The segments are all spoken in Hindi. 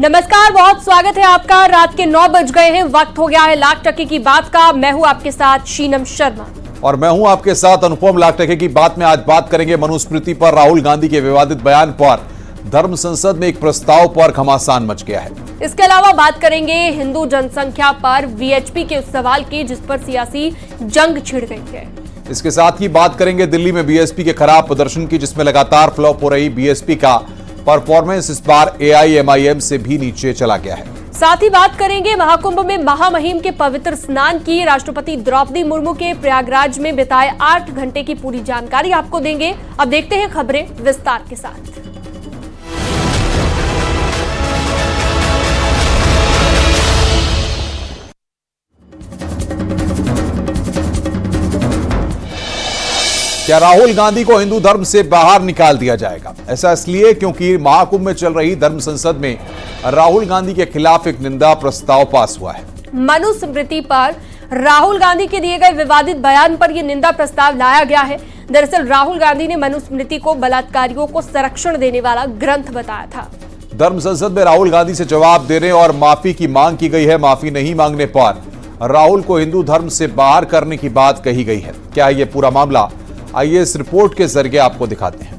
नमस्कार, बहुत स्वागत है आपका। रात के 9 बज गए हैं, वक्त हो गया है लाख टके की बात का। मैं हूं आपके साथ शीनम शर्मा और मैं हूं आपके साथ अनुपम। लाख टके की बात में आज बात करेंगे मनुस्मृति पर राहुल गांधी के विवादित बयान पर धर्म संसद में एक प्रस्ताव पर घमासान मच गया है। इसके अलावा बात करेंगे हिंदू जनसंख्या पर वीएचपी के उस सवाल की जिस पर सियासी जंग छिड़ गई है। इसके साथ ही बात करेंगे दिल्ली में बीएसपी के खराब प्रदर्शन की, जिसमें लगातार फ्लॉप हो रही बीएसपी का परफॉर्मेंस इस बार एआईएमआईएम से भी नीचे चला गया है। साथ ही बात करेंगे महाकुंभ में महामहिम के पवित्र स्नान की। राष्ट्रपति द्रौपदी मुर्मू के प्रयागराज में बिताए 8 घंटे की पूरी जानकारी आपको देंगे। अब देखते हैं खबरें विस्तार के साथ। क्या राहुल गांधी को हिंदू धर्म से बाहर निकाल दिया जाएगा? ऐसा इसलिए क्योंकि महाकुंभ में चल रही धर्म संसद में राहुल गांधी के खिलाफ एक निंदा प्रस्ताव पास हुआ है। मनुस्मृति पर राहुल गांधी के दिए गए विवादित बयान पर यह निंदा प्रस्ताव लाया गया है। दरअसल राहुल गांधी ने मनुस्मृति को बलात्कारियों को संरक्षण देने वाला ग्रंथ बताया था। धर्म संसद में राहुल गांधी से जवाब देने और माफी की मांग की गई है। माफी नहीं मांगने पर राहुल को हिंदू धर्म से बाहर करने की बात कही गई है। क्या यह पूरा मामला? आइए इस रिपोर्ट के जरिए आपको दिखाते हैं।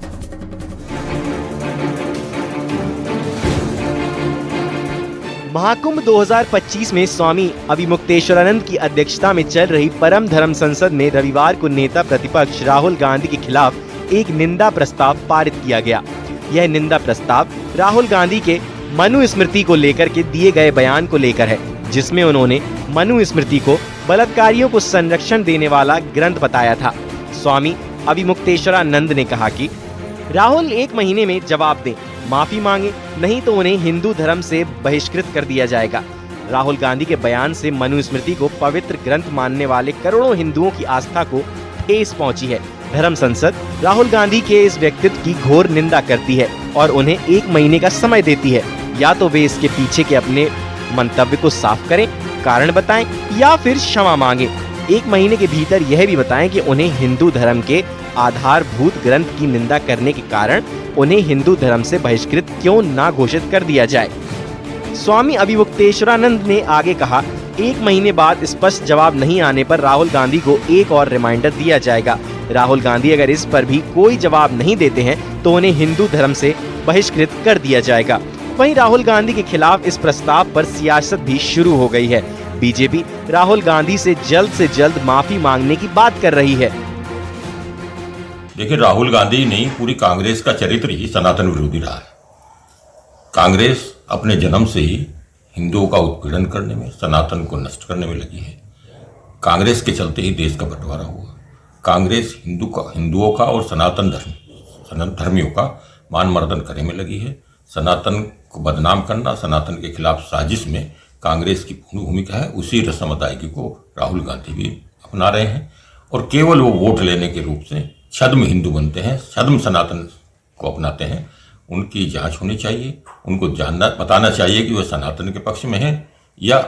महाकुंभ 2025 में स्वामी अभिमुक्तेश्वरानंद की अध्यक्षता में चल रही परम धर्म संसद में रविवार को नेता प्रतिपक्ष राहुल गांधी के खिलाफ एक निंदा प्रस्ताव पारित किया गया। यह निंदा प्रस्ताव राहुल गांधी के मनुस्मृति को लेकर के दिए गए बयान को लेकर है, जिसमें उन्होंने मनुस्मृति को बलात्कारियों को संरक्षण देने वाला ग्रंथ बताया था। स्वामी अभिमुक्तेश्वरानंद ने कहा कि राहुल 1 महीने में जवाब दें, माफी मांगे, नहीं तो उन्हें हिंदू धर्म से बहिष्कृत कर दिया जाएगा। राहुल गांधी के बयान से मनुस्मृति को पवित्र ग्रंथ मानने वाले करोड़ों हिंदुओं की आस्था को ठेस पहुंची है। धर्म संसद राहुल गांधी के इस व्यक्तित्व की घोर निंदा करती है और उन्हें 1 महीने का समय देती है। या तो वे इसके पीछे के अपने मंतव्य को साफ करें, कारण बताएं या फिर क्षमा मांगे। 1 महीने के भीतर यह भी बताएं कि उन्हें हिंदू धर्म के आधारभूत ग्रंथ की निंदा करने के कारण उन्हें हिंदू धर्म से बहिष्कृत क्यों ना घोषित कर दिया जाए। स्वामी अभिमुक्तेश्वरानंद ने आगे कहा, 1 महीने बाद स्पष्ट जवाब नहीं आने पर राहुल गांधी को एक और रिमाइंडर दिया जाएगा। राहुल गांधी अगर इस पर भी कोई जवाब नहीं देते हैं तो उन्हें हिंदू धर्म से बहिष्कृत कर दिया जाएगा। वहीं राहुल गांधी के खिलाफ इस प्रस्ताव पर सियासत भी शुरू हो गई है। बीजेपी राहुल गांधी से जल्द माफी मांगने की बात कर रही है। देखिए, राहुल गांधी नहीं, पूरी कांग्रेस का चरित्र ही सनातन विरोधी रहा है। कांग्रेस अपने जन्म से ही हिंदुओं का उत्पीड़न करने में, सनातन को नष्ट करने में लगी है। कांग्रेस के चलते ही देश का बंटवारा हुआ। कांग्रेस हिंदुओं का और सनातन धर्मियों का मान मर्दन करने में लगी है। सनातन को बदनाम करना, सनातन के खिलाफ साजिश में कांग्रेस की पूर्ण भूमिका है। उसी रस्म अदायगी को राहुल गांधी भी अपना रहे हैं और केवल वो वोट लेने के रूप से छद्म हिंदू बनते हैं, छद्म सनातन को अपनाते हैं। उनकी जांच होनी चाहिए। उनको बताना चाहिए कि वह सनातन के पक्ष में है या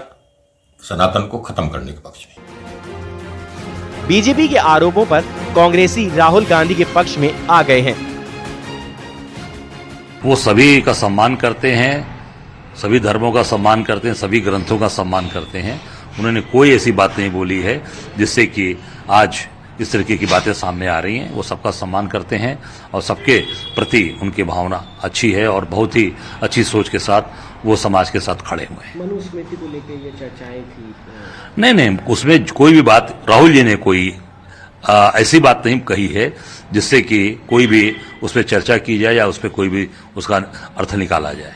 सनातन को खत्म करने के पक्ष में। बीजेपी के आरोपों पर कांग्रेसी राहुल गांधी के पक्ष में आ गए हैं। वो सभी का सम्मान करते हैं, सभी धर्मों का सम्मान करते हैं, सभी ग्रंथों का सम्मान करते हैं। उन्होंने कोई ऐसी बात नहीं बोली है जिससे कि आज इस तरीके की बातें सामने आ रही हैं। वो सबका सम्मान करते हैं और सबके प्रति उनकी भावना अच्छी है और बहुत ही अच्छी सोच के साथ वो समाज के साथ खड़े हुए हैं। मनुस्मृति को लेकर ये चर्चाएं थी? नहीं, उसमें कोई भी बात राहुल जी ने कोई ऐसी बात नहीं कही है जिससे कि कोई भी उस पर चर्चा की जाए या उस पर कोई भी उसका अर्थ निकाला जाए।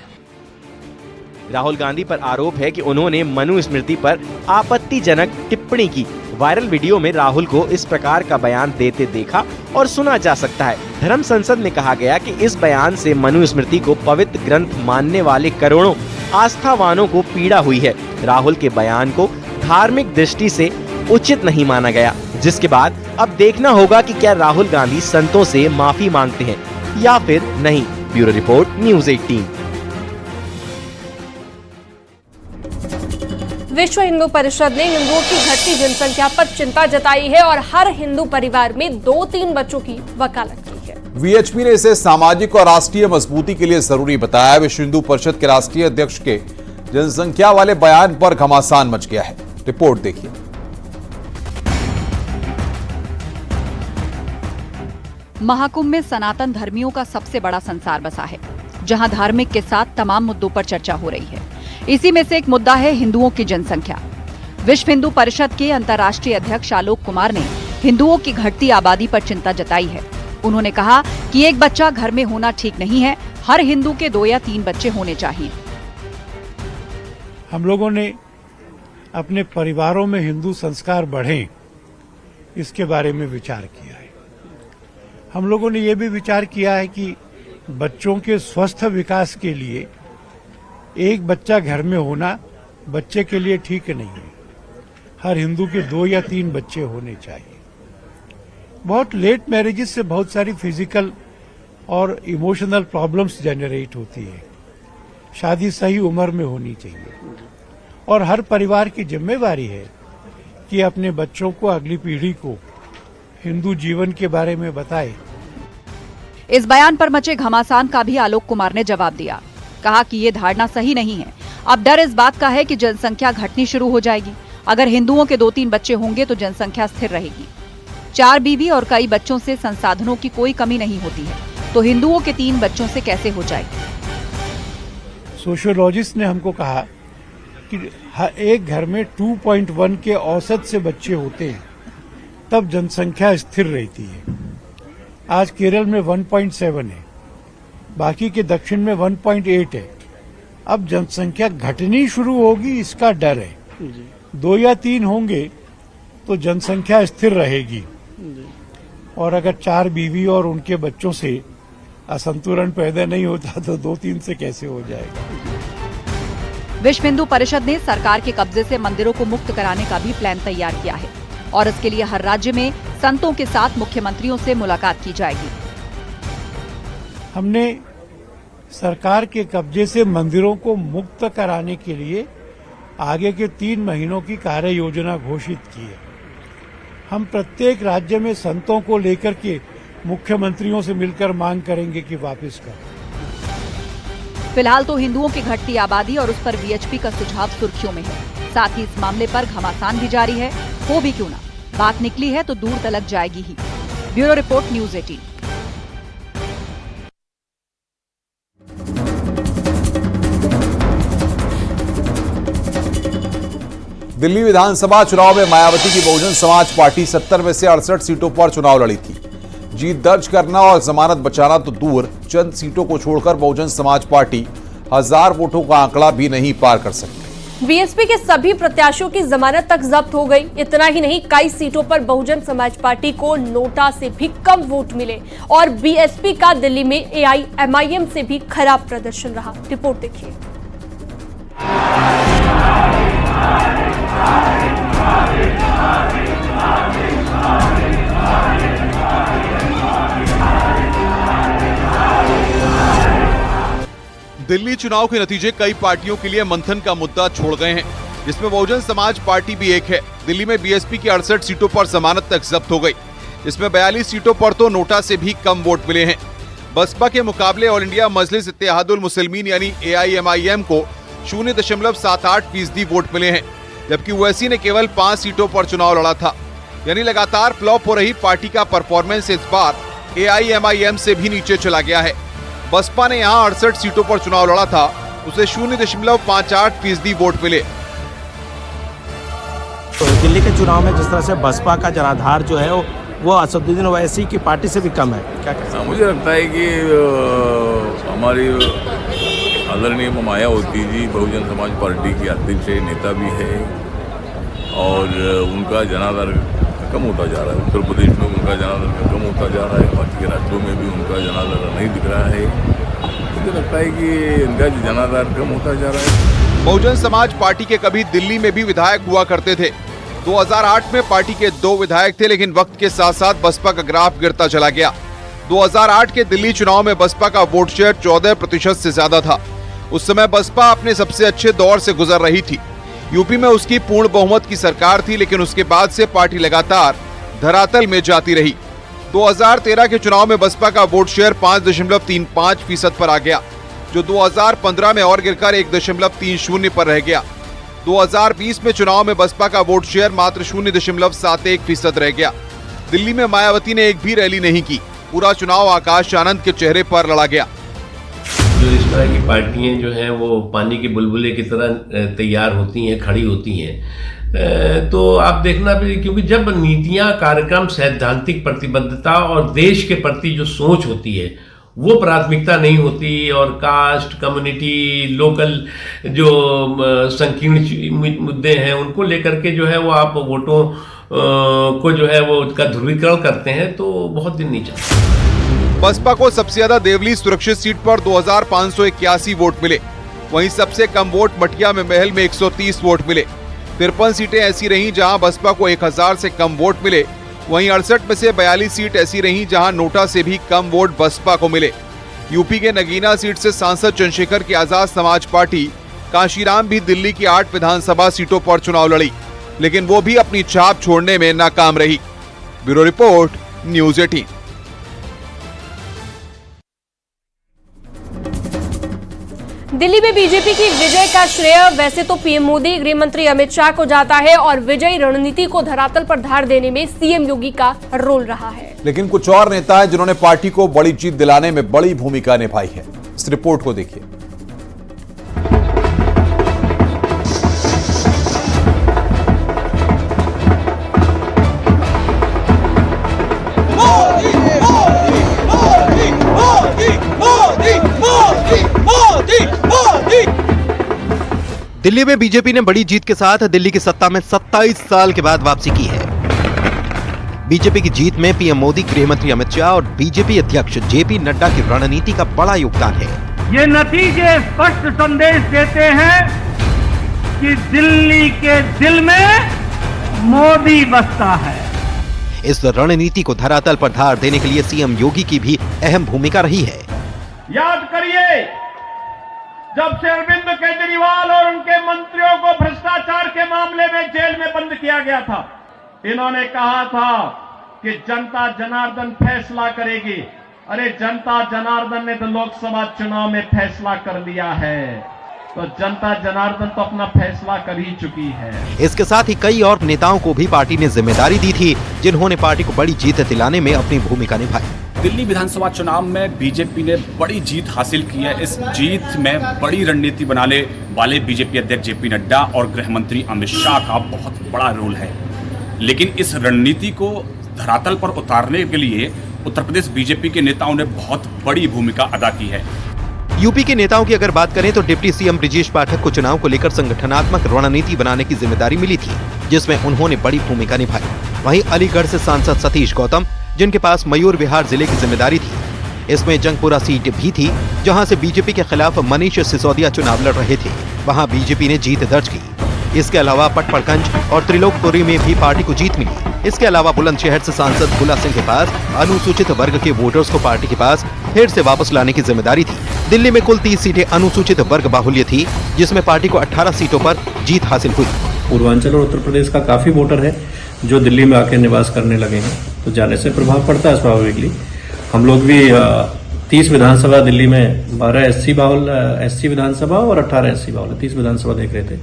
राहुल गांधी पर आरोप है कि उन्होंने मनुस्मृति पर आपत्तिजनक टिप्पणी की। वायरल वीडियो में राहुल को इस प्रकार का बयान देते देखा और सुना जा सकता है। धर्म संसद में कहा गया कि इस बयान से मनुस्मृति को पवित्र ग्रंथ मानने वाले करोड़ों आस्थावानों को पीड़ा हुई है। राहुल के बयान को धार्मिक दृष्टि से उचित नहीं माना गया, जिसके बाद अब देखना होगा कि क्या राहुल गांधी संतों से माफी मांगते हैं या फिर नहीं। Bureau report, news 18। विश्व हिंदू परिषद ने हिंदुओं की घटती जनसंख्या पर चिंता जताई है और हर हिंदू परिवार में 2-3 बच्चों की वकालत की है। वीएचपी ने इसे सामाजिक और राष्ट्रीय मजबूती के लिए जरूरी बताया। विश्व हिंदू परिषद के राष्ट्रीय अध्यक्ष के जनसंख्या वाले बयान पर घमासान मच गया है। रिपोर्ट देखिए। महाकुंभ में सनातन धर्मियों का सबसे बड़ा संसार बसा है, जहां धार्मिक के साथ तमाम मुद्दों पर चर्चा हो रही है। इसी में से एक मुद्दा है हिंदुओं की जनसंख्या। विश्व हिंदू परिषद के अंतर्राष्ट्रीय अध्यक्ष आलोक कुमार ने हिंदुओं की घटती आबादी पर चिंता जताई है। उन्होंने कहा कि एक बच्चा घर में होना ठीक नहीं है, हर हिंदू के 2 या 3 बच्चे होने चाहिए। हम लोगों ने अपने परिवारों में हिंदू संस्कार बढ़ें, इसके बारे में विचार किया है। हम लोगों ने ये भी विचार किया है कि बच्चों के स्वस्थ विकास के लिए एक बच्चा घर में होना बच्चे के लिए ठीक नहीं है। हर हिंदू के 2 या 3 बच्चे होने चाहिए। बहुत लेट मैरिजेस से बहुत सारी फिजिकल और इमोशनल प्रॉब्लम्स जनरेट होती है। शादी सही उम्र में होनी चाहिए और हर परिवार की जिम्मेवारी है कि अपने बच्चों को, अगली पीढ़ी को हिंदू जीवन के बारे में बताए। इस बयान पर मचे घमासान का भी आलोक कुमार ने जवाब दिया। कहा कि ये धारणा सही नहीं है। अब डर इस बात का है कि जनसंख्या घटनी शुरू हो जाएगी। अगर हिंदुओं के 2-3 बच्चे होंगे तो जनसंख्या स्थिर रहेगी। 4 बीवी और कई बच्चों से संसाधनों की कोई कमी नहीं होती है, तो हिंदुओं के 3 बच्चों से कैसे हो जाएगी? सोशियोलॉजिस्ट ने हमको कहा कि एक घर में 2.1 के औसत से बच्चे होते हैं, तब जनसंख्या स्थिर रहती है। आज केरल में 1.7 है, बाकी के दक्षिण में 1.8 है। अब जनसंख्या घटनी शुरू होगी, इसका डर है। 2 या 3 होंगे तो जनसंख्या स्थिर रहेगी, और अगर 4 बीवी और उनके बच्चों से असंतुलन पैदा नहीं होता तो 2-3 से कैसे हो जाएगा। विश्व हिंदू परिषद ने सरकार के कब्जे से मंदिरों को मुक्त कराने का भी प्लान तैयार किया है और इसके लिए हर राज्य में संतों के साथ मुख्यमंत्रियों से मुलाकात की जाएगी। हमने सरकार के कब्जे से मंदिरों को मुक्त कराने के लिए आगे के 3 महीनों की कार्य योजना घोषित की है। हम प्रत्येक राज्य में संतों को लेकर के मुख्यमंत्रियों से मिलकर मांग करेंगे कि वापस करें। फिलहाल तो हिंदुओं की घटती आबादी और उस पर वीएचपी का सुझाव सुर्खियों में है। साथ ही इस मामले पर घमासान भी जारी है। हो भी क्यों ना, बात निकली है तो दूर तलक जाएगी ही। Bureau report, news 18। दिल्ली विधानसभा चुनाव में मायावती की बहुजन समाज पार्टी 70 में से 68 सीटों पर चुनाव लड़ी थी। जीत दर्ज करना और जमानत बचाना तो दूर, चंद सीटों को छोड़कर बहुजन समाज पार्टी 1000 वोटों का आंकड़ा भी नहीं पार कर सकती। बीएसपी के सभी प्रत्याशियों की जमानत तक जब्त हो गई। इतना ही नहीं, कई सीटों पर बहुजन समाज पार्टी को नोटा से भी कम वोट मिले और बीएसपी का दिल्ली में एआईएमआईएम से भी खराब प्रदर्शन रहा। रिपोर्ट देखिए। दिल्ली चुनाव के नतीजे कई पार्टियों के लिए मंथन का मुद्दा छोड़ गए हैं, जिसमें बहुजन समाज पार्टी भी एक है। दिल्ली में बीएसपी की 68 सीटों पर जमानत तक जब्त हो गई। इसमें 42 सीटों पर तो नोटा से भी कम वोट मिले हैं। बसपा के मुकाबले ऑल इंडिया मजलिस इत्तेहादुल मुस्लिमीन यानी एआईएमआईएम को 0.78% वोट मिले हैं, जबकि ओवैसी ने केवल 5 सीटों पर चुनाव लड़ा था। यानी लगातार फ्लॉप हो रही पार्टी का परफॉर्मेंस इस बार एआईएमआईएम से भी नीचे चला गया है। बसपा ने यहां 68 सीटों पर चुनाव लड़ा था, उसे 0.58% वोट मिले। तो दिल्ली के चुनाव में जिस तरह से बसपा का जनाधार जो है वो असदुद्दीन ओवैसी की पार्टी से भी कम है, क्या कहते हैं? मुझे लगता है कि हमारी आदरणीय मायावती जी बहुजन समाज पार्टी की अध्यक्ष नेता भी है और उनका जनाधार कम होता जा रहा है। उत्तर प्रदेश में उनका जनाधार कम होता जा रहा है, बाकी के राज्यों में भी उनका जनाधार नहीं दिख रहा है। मुझे लगता है कि इनका जनाधार कम होता जा रहा है। बहुजन समाज पार्टी के कभी दिल्ली में भी विधायक हुआ करते थे। 2008 में पार्टी के 2 विधायक थे, लेकिन वक्त के साथ साथ बसपा का ग्राफ गिरता चला गया। 2008 के दिल्ली चुनाव में बसपा का वोट शेयर 14% से ज्यादा था। उस समय बसपा अपने सबसे अच्छे दौर से गुजर रही थी। यूपी में उसकी पूर्ण बहुमत की सरकार थी, लेकिन उसके बाद से पार्टी लगातार धरातल में जाती रही। 2013 के चुनाव में बसपा का वोट शेयर 5.35% पर आ गया, जो 2015 में और गिरकर 1.30 पर रह गया। 2020 में चुनाव में बसपा का वोट शेयर मात्र 0.71% रह गया। दिल्ली में मायावती ने एक भी रैली नहीं की। पूरा चुनाव आकाश आनंद के चेहरे पर लड़ा गया। जो इस तरह की पार्टियां जो हैं वो पानी के बुलबुले की तरह तैयार होती हैं, खड़ी होती हैं, तो आप देखना भी, क्योंकि जब नीतियां, कार्यक्रम, सैद्धांतिक प्रतिबद्धता और देश के प्रति जो सोच होती है वो प्राथमिकता नहीं होती, और कास्ट, कम्युनिटी, लोकल जो संकीर्ण मुद्दे हैं उनको लेकर के जो है वो आप वोटों को जो है वो उसका ध्रुवीकरण करते हैं, तो बहुत दिन नहीं चलता। बसपा को सबसे ज्यादा देवली सुरक्षित सीट पर 2581 वोट मिले। वहीं सबसे कम वोट मटिया में महल में 130 वोट मिले। 53 सीटें ऐसी रहीं जहां बसपा को 1000 से कम वोट मिले। वहीं 68 में से 42 सीट ऐसी रहीं जहां नोटा से भी कम वोट बसपा को मिले। यूपी के नगीना सीट से सांसद चंद्रशेखर की आजाद समाज पार्टी काशीराम भी दिल्ली की 8 विधानसभा सीटों पर चुनाव लड़ी, लेकिन वो भी अपनी छाप छोड़ने में नाकाम रही। Bureau report, news 18। दिल्ली में बीजेपी की विजय का श्रेय वैसे तो पीएम मोदी, गृह मंत्री अमित शाह को जाता है और विजयी रणनीति को धरातल पर धार देने में सीएम योगी का रोल रहा है। लेकिन कुछ और नेता हैं जिन्होंने पार्टी को बड़ी जीत दिलाने में बड़ी भूमिका निभाई है। इस रिपोर्ट को देखिए। दिल्ली में बीजेपी ने बड़ी जीत के साथ दिल्ली की सत्ता में 27 साल के बाद वापसी की है। बीजेपी की जीत में पीएम मोदी, गृह मंत्री अमित शाह और बीजेपी अध्यक्ष जेपी नड्डा की रणनीति का बड़ा योगदान है। ये नतीजे स्पष्ट संदेश देते हैं कि दिल्ली के दिल में मोदी बसता है। इस रणनीति को धरातल पर धार देने के लिए सीएम योगी की भी अहम भूमिका रही है। याद करिए, जब से अरविंद केजरीवाल और उनके मंत्रियों को भ्रष्टाचार के मामले में जेल में बंद किया गया था, इन्होंने कहा था कि जनता जनार्दन फैसला करेगी। अरे जनता जनार्दन ने तो लोकसभा चुनाव में फैसला कर लिया है, तो जनता जनार्दन तो अपना फैसला कर ही चुकी है। इसके साथ ही कई और नेताओं को भी पार्टी ने जिम्मेदारी दी थी, जिन्होंने पार्टी को बड़ी जीत दिलाने में अपनी भूमिका निभाई। दिल्ली विधानसभा चुनाव में बीजेपी ने बड़ी जीत हासिल की है। इस जीत में बड़ी रणनीति बनाने वाले बीजेपी अध्यक्ष जेपी नड्डा और गृह मंत्री अमित शाह का बहुत बड़ा रोल है। लेकिन इस रणनीति को धरातल पर उतारने के लिए उत्तर प्रदेश बीजेपी के नेताओं ने बहुत बड़ी भूमिका अदा की है। यूपी के नेताओं की अगर बात करें तो डिप्टी सीएम ब्रिजेश पाठक को चुनाव को लेकर संगठनात्मक रणनीति बनाने की जिम्मेदारी मिली थी, जिसमें उन्होंने बड़ी भूमिका निभाई। वहीं अलीगढ़ से सांसद सतीश गौतम, जिनके पास मयूर विहार जिले की जिम्मेदारी थी, इसमें जंगपुरा सीट भी थी, जहां से बीजेपी के खिलाफ मनीष सिसोदिया चुनाव लड़ रहे थे। वहां बीजेपी ने जीत दर्ज की। इसके अलावा पटपड़गंज और त्रिलोकपुरी में भी पार्टी को जीत मिली। इसके अलावा बुलंदशहर से सांसद भोला सिंह के पास अनुसूचित वर्ग के वोटर्स को पार्टी के पास फिर से वापस लाने की जिम्मेदारी थी। दिल्ली में कुल 30 सीटें अनुसूचित वर्ग बाहुल्य थी, जिसमें पार्टी को 18 सीटों पर जीत हासिल हुई। पूर्वांचल और उत्तर प्रदेश का काफी वोटर है जो दिल्ली में आके निवास करने लगे हैं, तो जाने से प्रभाव पड़ता है स्वाभाविकली। हम लोग भी 30 विधानसभा दिल्ली में 12 एससी विधानसभा और 18 एससी बाहुल्य 30 विधानसभा देख रहे थे।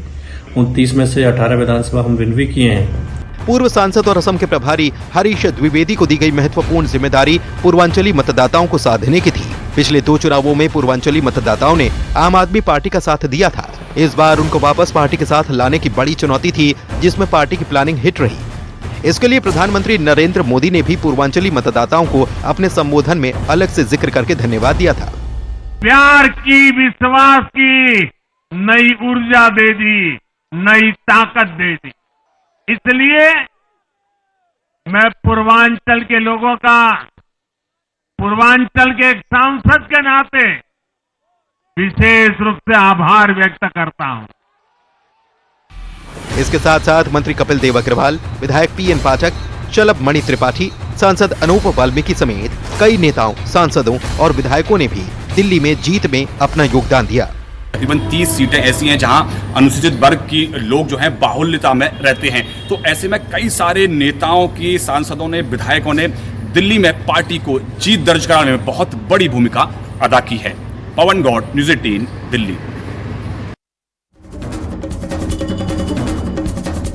उन 30 में से 18 विधानसभा हम विन भी किए हैं। पूर्व सांसद और असम के प्रभारी हरीश द्विवेदी को दी गई महत्वपूर्ण जिम्मेदारी पूर्वांचली मतदाताओं को साधने की थी। पिछले 2 चुनावों में पूर्वांचली मतदाताओं ने आम आदमी पार्टी का साथ दिया था। इस बार उनको वापस पार्टी के साथ लाने की बड़ी चुनौती थी, जिसमें पार्टी की प्लानिंग हिट रही। इसके लिए प्रधानमंत्री नरेंद्र मोदी ने भी पूर्वांचली मतदाताओं को अपने संबोधन में अलग से जिक्र करके धन्यवाद दिया था। प्यार की, विश्वास की नई ऊर्जा दे दी, नई ताकत दे दी। इसलिए मैं पूर्वांचल के लोगों का, पूर्वांचल के एक सांसद के नाते विशेष रूप से आभार व्यक्त करता हूं। इसके साथ साथ मंत्री कपिल देव अग्रवाल, विधायक पीएन पाठक, शलभ मणि त्रिपाठी, सांसद अनूप वाल्मीकि समेत कई नेताओं, सांसदों और विधायकों ने भी दिल्ली में जीत में अपना योगदान दिया। तकरीबन 30 सीटें ऐसी हैं जहां अनुसूचित वर्ग की लोग जो हैं बाहुल्यता में रहते हैं, तो ऐसे में कई सारे नेताओं की, सांसदों ने, विधायकों ने दिल्ली में पार्टी को जीत दर्ज कराने में बहुत बड़ी भूमिका अदा की है। पवन गौड़, न्यूज़ 18, दिल्ली।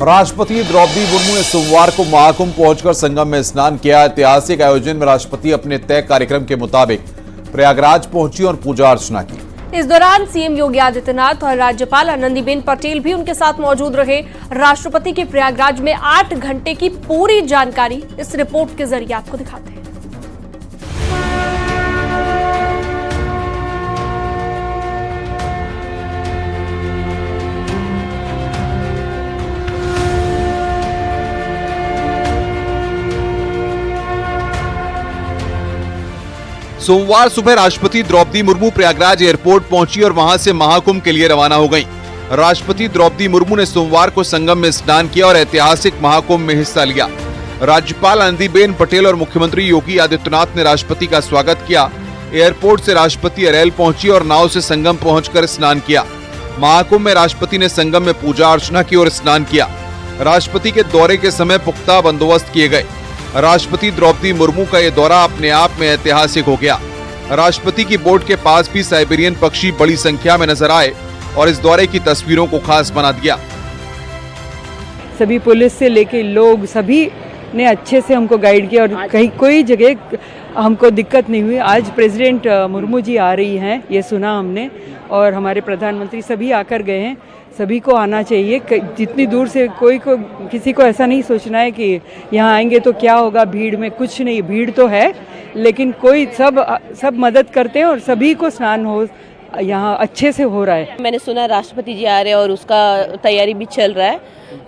राष्ट्रपति द्रौपदी मुर्मू ने सोमवार को महाकुंभ पहुंचकर संगम में स्नान किया। ऐतिहासिक आयोजन में राष्ट्रपति अपने तय कार्यक्रम के मुताबिक प्रयागराज पहुंची और पूजा अर्चना की। इस दौरान सीएम योगी आदित्यनाथ और राज्यपाल आनंदीबेन पटेल भी उनके साथ मौजूद रहे। राष्ट्रपति के प्रयागराज में 8 घंटे की पूरी जानकारी इस रिपोर्ट के जरिए आपको दिखाते हैं। सोमवार सुबह राष्ट्रपति द्रौपदी मुर्मू प्रयागराज एयरपोर्ट पहुंची और वहां से महाकुंभ के लिए रवाना हो गईं। राष्ट्रपति द्रौपदी मुर्मू ने सोमवार को संगम में स्नान किया और ऐतिहासिक महाकुंभ में हिस्सा लिया। राज्यपाल आनंदीबेन पटेल और मुख्यमंत्री योगी आदित्यनाथ ने राष्ट्रपति का स्वागत किया। एयरपोर्ट से राष्ट्रपति अरेल पहुंची और नाव से संगम पहुंचकर स्नान किया। महाकुंभ में राष्ट्रपति ने संगम में पूजा अर्चना की और स्नान किया। राष्ट्रपति के दौरे के समय पुख्ता बंदोबस्त किए गए। राष्ट्रपति द्रौपदी मुर्मू का यह दौरा अपने आप में ऐतिहासिक हो गया। राष्ट्रपति की बोट के पास भी साइबेरियन पक्षी बड़ी संख्या में नजर आए और इस दौरे की तस्वीरों को खास बना दिया। सभी पुलिस से लेके लोग सभी ने अच्छे से हमको गाइड किया और कहीं कोई जगह हमको दिक्कत नहीं हुई। आज प्रेसिडेंट मुर्मू जी आ रही हैं, ये सुना हमने, और हमारे प्रधानमंत्री सभी आकर गए हैं। सभी को आना चाहिए, जितनी दूर से किसी को ऐसा नहीं सोचना है कि यहाँ आएंगे तो क्या होगा, भीड़ में कुछ नहीं। भीड़ तो है लेकिन सब मदद करते हैं और सभी को स्नान हो यहाँ अच्छे से हो रहा है। मैंने सुना राष्ट्रपति जी आ रहे हैं और उसका तैयारी भी चल रहा है।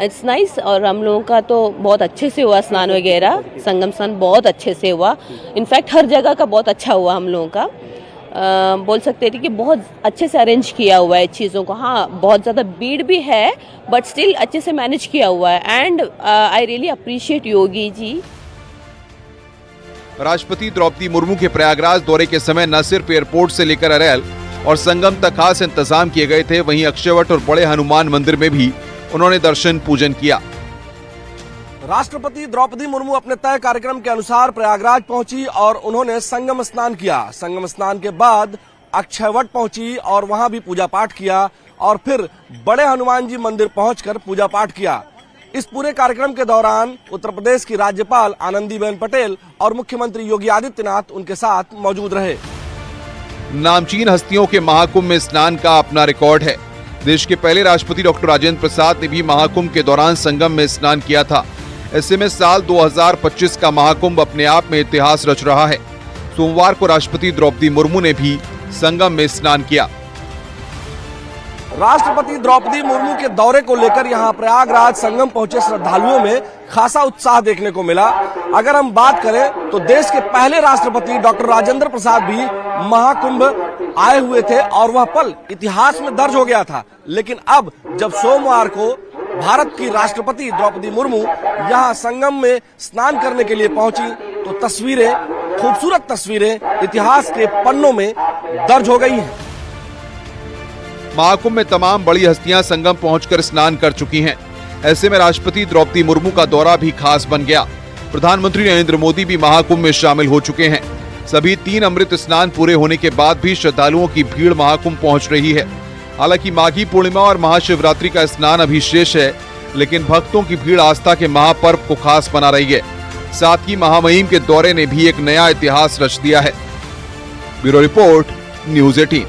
It's nice. और हम लोगों का तो बहुत अच्छे से हुआ स्नान वगैरह, संगम स्नान बहुत अच्छे से हुआ। इनफैक्ट हर जगह का बहुत अच्छा हुआ हम लोगों का। बोल सकते थे कि बहुत अच्छे से अरेंज किया हुआ है चीज़ों को। हाँ, बहुत ज़्यादा भीड़ भी है बट स्टिल अच्छे से मैनेज किया हुआ है and I really appreciate Yogi ji. राष्ट्रपति द्रौपदी मुर्मू के प्रयागराज दौरे के समय न सिर्फ एयरपोर्ट से लेकर अरेल और संगम तक खास इंतजाम किए गए थे, वहीं अक्षयवट और बड़े हनुमान मंदिर में भी उन्होंने दर्शन पूजन किया। राष्ट्रपति द्रौपदी मुर्मू अपने तय कार्यक्रम के अनुसार प्रयागराज पहुंची और उन्होंने संगम स्नान किया। संगम स्नान के बाद अक्षयवट पहुंची और वहां भी पूजा पाठ किया और फिर बड़े हनुमान जी मंदिर पहुंचकर पूजा पाठ किया। इस पूरे कार्यक्रम के दौरान उत्तर प्रदेश की राज्यपाल आनंदीबेन पटेल और मुख्यमंत्री योगी आदित्यनाथ उनके साथ मौजूद रहे। नामचीन हस्तियों के महाकुंभ में स्नान का अपना रिकॉर्ड है। देश के पहले राष्ट्रपति डॉक्टर राजेंद्र प्रसाद ने भी महाकुंभ के दौरान संगम में स्नान किया था। ऐसे में साल 2025 का महाकुंभ अपने आप में इतिहास रच रहा है। सोमवार को राष्ट्रपति द्रौपदी मुर्मू ने भी संगम में स्नान किया। राष्ट्रपति द्रौपदी मुर्मू के दौरे को लेकर यहां प्रयागराज संगम पहुंचे श्रद्धालुओं में खासा उत्साह देखने को मिला। अगर हम बात करें तो देश के पहले राष्ट्रपति डॉक्टर राजेंद्र प्रसाद भी महाकुंभ आए हुए थे और वह पल इतिहास में दर्ज हो गया था। लेकिन अब जब सोमवार को भारत की राष्ट्रपति द्रौपदी मुर्मू यहां संगम में स्नान करने के लिए पहुंची तो तस्वीरें, खूबसूरत तस्वीरें इतिहास के पन्नों में दर्ज हो गई हैं। महाकुंभ में तमाम बड़ी हस्तियां संगम पहुंचकर स्नान कर चुकी हैं। ऐसे में राष्ट्रपति द्रौपदी मुर्मू का दौरा भी खास बन गया। प्रधानमंत्री नरेंद्र मोदी भी महाकुंभ में शामिल हो चुके हैं। सभी 3 अमृत स्नान पूरे होने के बाद भी श्रद्धालुओं की भीड़ महाकुंभ पहुंच रही है। हालांकि माघी पूर्णिमा और महाशिवरात्रि का स्नान अभी शेष है, लेकिन भक्तों की भीड़ आस्था के महापर्व को खास बना रही है। साथ ही महामहिम के दौरे ने भी एक नया इतिहास रच दिया है। Bureau report, news 18।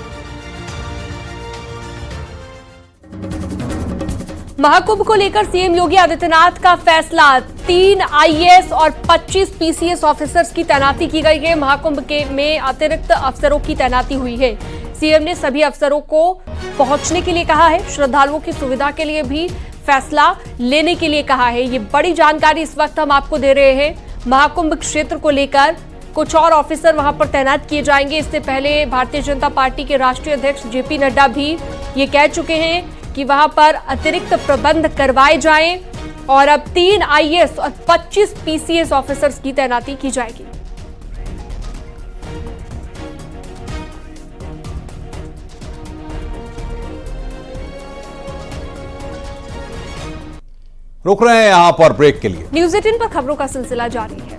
महाकुंभ को लेकर सीएम योगी आदित्यनाथ का फैसला, 3 आईएएस और 25 पीसीएस ऑफिसर्स की तैनाती की गई है। महाकुंभ में अतिरिक्त अफसरों की तैनाती हुई है। सीएम ने सभी अफसरों को पहुंचने के लिए कहा है। श्रद्धालुओं की सुविधा के लिए भी फैसला लेने के लिए कहा है। ये बड़ी जानकारी इस वक्त हम आपको दे रहे हैं। महाकुंभ क्षेत्र को लेकर कुछ और ऑफिसर वहां पर तैनात किए जाएंगे। इससे पहले भारतीय जनता पार्टी के राष्ट्रीय अध्यक्ष जेपी नड्डा भी ये कह चुके हैं कि वहां पर अतिरिक्त प्रबंध करवाए जाएं और अब 3 आईएएस और 25 पीसीएस ऑफिसर्स की तैनाती की जाएगी। रुक रहे हैं यहां पर ब्रेक के लिए। न्यूज़ 18 पर खबरों का सिलसिला जारी है।